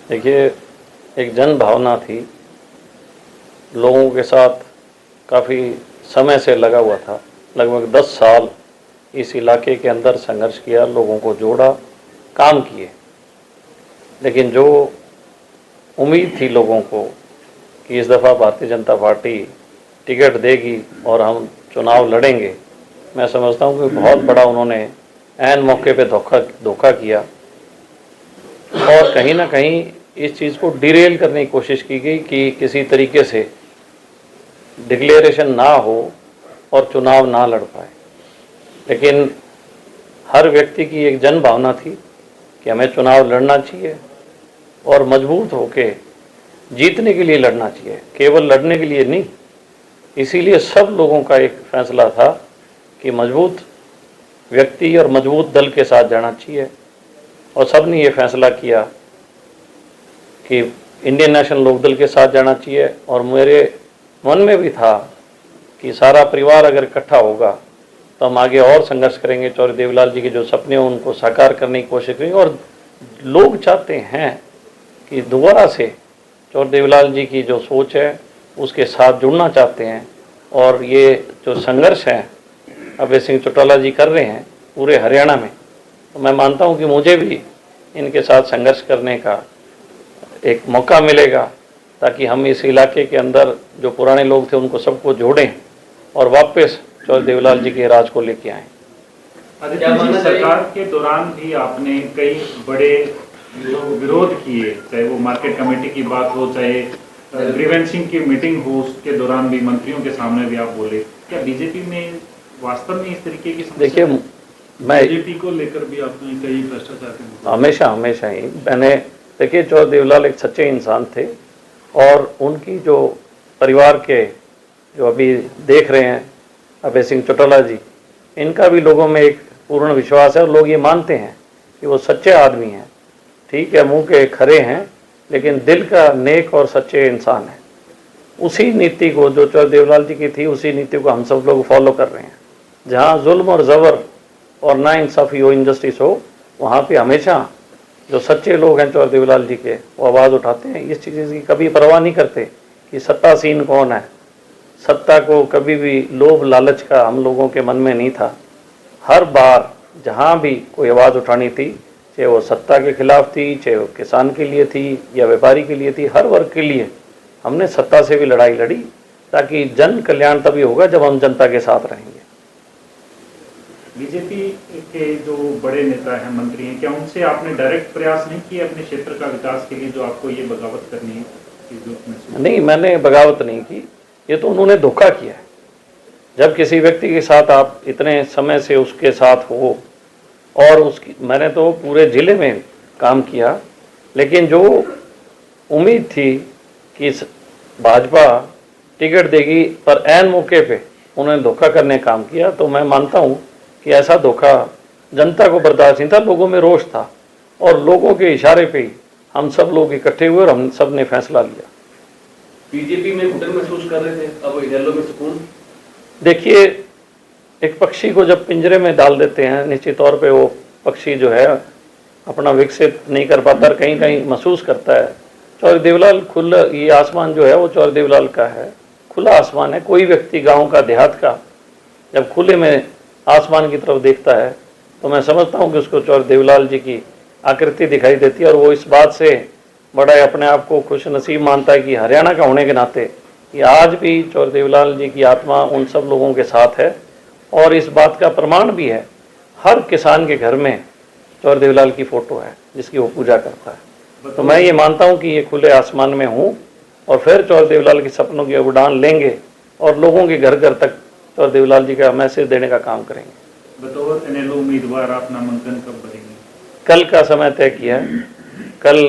देखिए, एक जन भावना थी, लोगों के साथ काफ़ी समय से लगा हुआ था। लगभग 10 साल इस इलाके के अंदर संघर्ष किया, लोगों को जोड़ा, काम किए। लेकिन जो उम्मीद थी लोगों को कि इस दफ़ा भारतीय जनता पार्टी टिकट देगी और हम चुनाव लड़ेंगे, मैं समझता हूँ कि बहुत बड़ा उन्होंने ऐन मौके पे धोखा किया और कहीं ना कहीं इस चीज़ को डिरेल करने की कोशिश की गई कि किसी तरीके से डिक्लेरेशन ना हो और चुनाव ना लड़ पाए। लेकिन हर व्यक्ति की एक जन भावना थी कि हमें चुनाव लड़ना चाहिए और मजबूत होके जीतने के लिए लड़ना चाहिए, केवल लड़ने के लिए नहीं। इसीलिए सब लोगों का एक फैसला था कि मजबूत व्यक्ति और मजबूत दल के साथ जाना चाहिए और सब ने ये फैसला किया कि इंडियन नेशनल लोकदल के साथ जाना चाहिए। और मेरे मन में भी था कि सारा परिवार अगर इकट्ठा होगा तो हम आगे और संघर्ष करेंगे, चौधरी देवीलाल जी के जो सपने हैं उनको साकार करने की कोशिश करेंगे। और लोग चाहते हैं कि दोबारा से चौधरी देवीलाल जी की जो सोच है उसके साथ जुड़ना चाहते हैं। और ये जो संघर्ष है अभय सिंह चौटाला जी कर रहे हैं पूरे हरियाणा में, तो मैं मानता हूं कि मुझे भी इनके साथ संघर्ष करने का एक मौका मिलेगा ताकि हम इस इलाके के अंदर जो पुराने लोग थे उनको सबको जोड़ें और वापस चौधरी देवीलाल जी के राज को लेके आएँ। आदित्य जी, सरकार के दौरान भी आपने कई बड़े विरोध किए, चाहे वो मार्केट कमेटी की बात हो, चाहे ग्रीवेंसिंग की मीटिंग हो, उसके दौरान भी मंत्रियों के सामने भी आप बोले। क्या बीजेपी में वास्तव में इस तरीके की समस्या? देखिए, मैं बीजेपी को लेकर भी आपने कई भ्रष्टाचार के हमेशा ही मैंने देखिए, चौधरी देवीलाल एक सच्चे इंसान थे और उनकी जो परिवार के जो अभी देख रहे हैं अभय सिंह चौटाला जी, इनका भी लोगों में एक पूर्ण विश्वास है और लोग ये मानते हैं कि वो सच्चे आदमी हैं। ठीक है, मुंह के खरे हैं लेकिन दिल का नेक और सच्चे इंसान है। उसी नीति को जो चौधरी देवीलाल जी की थी, उसी नीति को हम सब लोग फॉलो कर रहे हैं। जहाँ जुल्म और ज़बर और नाइंसाफ़ी हो, इनजस्टिस हो, वहाँ पे हमेशा जो सच्चे लोग हैं चौधरी देवीलाल जी के, वो आवाज़ उठाते हैं। इस चीज़ की कभी परवाह नहीं करते कि सत्तासीन कौन है। सत्ता को कभी भी लोभ लालच का हम लोगों के मन में नहीं था। हर बार जहाँ भी कोई आवाज़ उठानी थी, चाहे वो सत्ता के खिलाफ थी, चाहे वो किसान के लिए थी या व्यापारी के लिए थी, हर वर्ग के लिए हमने सत्ता से भी लड़ाई लड़ी, ताकि जन कल्याण तभी होगा जब हम जनता के साथ रहेंगे। बीजेपी के जो बड़े नेता हैं, मंत्री हैं, क्या उनसे आपने डायरेक्ट प्रयास नहीं किए अपने क्षेत्र का विकास के लिए, जो आपको ये बगावत करनी है? नहीं, मैंने बगावत नहीं की, ये तो उन्होंने धोखा किया है। जब किसी व्यक्ति के साथ आप इतने समय से उसके साथ हो, और उसकी मैंने तो पूरे ज़िले में काम किया, लेकिन जो उम्मीद थी कि भाजपा टिकट देगी पर ऐन मौके पे उन्होंने धोखा करने काम किया, तो मैं मानता हूँ कि ऐसा धोखा जनता को बर्दाश्त नहीं था। लोगों में रोष था और लोगों के इशारे पे ही हम सब लोग इकट्ठे हुए और हम सब ने फैसला लिया। बीजेपी में घुटन महसूस कर रहे थे, अब इनेलो में सुकून? देखिए, एक पक्षी को जब पिंजरे में डाल देते हैं, निश्चित तौर पे वो पक्षी जो है अपना विकसित नहीं कर पाता, कहीं कहीं महसूस करता है। चौधरी देवीलाल खुला, ये आसमान जो है वो चौधरी देवीलाल का है, खुला आसमान है। कोई व्यक्ति गांव का, देहात का जब खुले में आसमान की तरफ देखता है तो मैं समझता हूँ कि उसको चौधरी देवीलाल जी की आकृति दिखाई देती है। और वो इस बात से बड़ा अपने आप को खुश नसीब मानता है कि हरियाणा का होने के नाते कि आज भी चौधरी देवीलाल जी की आत्मा उन सब लोगों के साथ है। और इस बात का प्रमाण भी है, हर किसान के घर में चौधरी देवीलाल की फ़ोटो है जिसकी वो पूजा करता है। तो मैं ये मानता हूँ कि ये खुले आसमान में हूँ और फिर चौधरी देवीलाल के सपनों की उड़ान लेंगे और लोगों के घर घर तक चौधरी देवीलाल जी का मैसेज देने का काम करेंगे। बतौर इनेलो उम्मीदवार आप नामांकन कब भरेंगे? कल का समय तय किया है। कल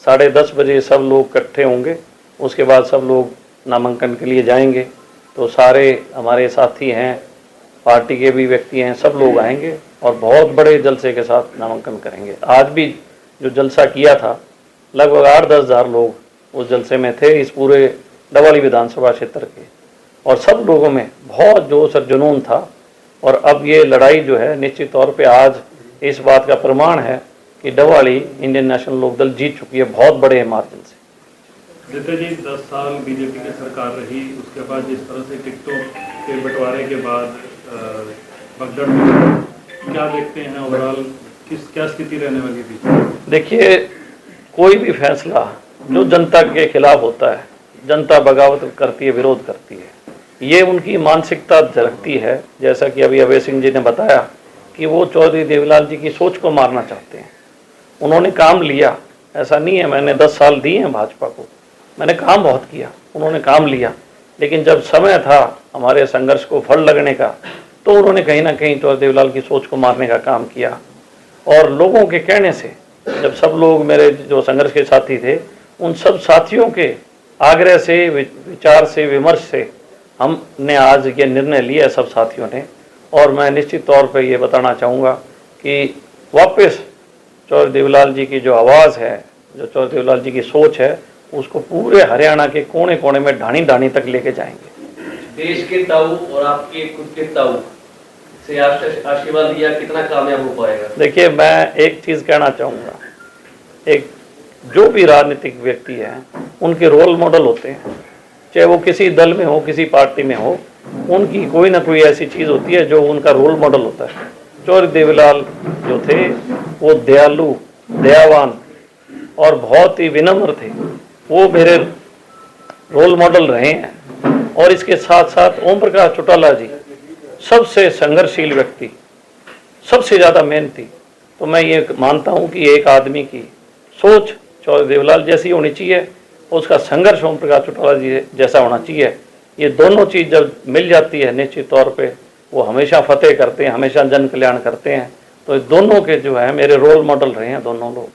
10:30 बजे सब लोग इकट्ठे होंगे, उसके बाद सब लोग नामांकन के लिए जाएंगे। तो सारे हमारे साथी हैं, पार्टी के भी व्यक्ति हैं, सब लोग आएंगे और बहुत बड़े जलसे के साथ नामांकन करेंगे। आज भी जो जलसा किया था, लगभग 8-10 हज़ार लोग उस जलसे में थे, इस पूरे डबवाली विधानसभा क्षेत्र के। और सब लोगों में बहुत जोश और जुनून था। और अब ये लड़ाई जो है निश्चित तौर पे आज इस बात का प्रमाण है कि डवाड़ी इंडियन नेशनल लोकदल जीत चुकी है बहुत बड़े मार्जिन से। जैसे जी 10 साल बीजेपी की सरकार रही, उसके बाद जिस तरह से टिकटों के बंटवारे के बाद भगदड़ में क्या देखते हैं ओवरऑल, क्या स्थिति रहने वाली थी? देखिए, कोई भी फैसला जो जनता के खिलाफ होता है, जनता बगावत करती है, विरोध करती है, ये उनकी मानसिकता झलकती है। जैसा कि अभी अभय सिंह जी ने बताया कि वो चौधरी देवीलाल जी की सोच को मारना चाहते हैं। उन्होंने काम लिया, ऐसा नहीं है मैंने 10 साल दिए हैं भाजपा को, मैंने काम बहुत किया, उन्होंने काम लिया, लेकिन जब समय था हमारे संघर्ष को फल लगने का तो उन्होंने कहीं ना कहीं चौधरी देवीलाल की सोच को मारने का काम किया। और लोगों के कहने से, जब सब लोग मेरे जो संघर्ष के साथी थे, उन सब साथियों के आग्रह से, विचार से, विमर्श से हमने आज ये निर्णय लिया सब साथियों ने। और मैं निश्चित तौर पे ये बताना चाहूँगा कि वापस चौधरी देवीलाल जी की जो आवाज़ है, जो चौधरी देवीलाल जी की सोच है, उसको पूरे हरियाणा के कोने कोने में ढाणी ढाणी तक लेके जाएंगे। देश के ताऊ और आपके खुद के ताऊ से आशीर्वाद लिया, कितना कामयाब हो पाएगा? देखिए, मैं एक चीज़ कहना चाहूँगा, एक जो भी राजनीतिक व्यक्ति हैं उनके रोल मॉडल होते हैं, चाहे वो किसी दल में हो, किसी पार्टी में हो, उनकी कोई ना कोई ऐसी चीज़ होती है जो उनका रोल मॉडल होता है। चौधरी देवीलाल जो थे वो दयालु, दयावान और बहुत ही विनम्र थे, वो मेरे रोल मॉडल रहे हैं। और इसके साथ साथ ओम प्रकाश चौटाला जी सबसे संघर्षशील व्यक्ति, सबसे ज़्यादा मेहनती। तो मैं ये मानता हूँ कि एक आदमी की सोच चौधरी देवीलाल जैसी होनी चाहिए, उसका संघर्ष ओम प्रकाश चौटाला जी जैसा होना चाहिए। ये दोनों चीज़ जब मिल जाती है निश्चित तौर पे वो हमेशा फतेह करते हैं, हमेशा जन कल्याण करते हैं। तो दोनों के जो है मेरे रोल मॉडल रहे हैं दोनों लोग।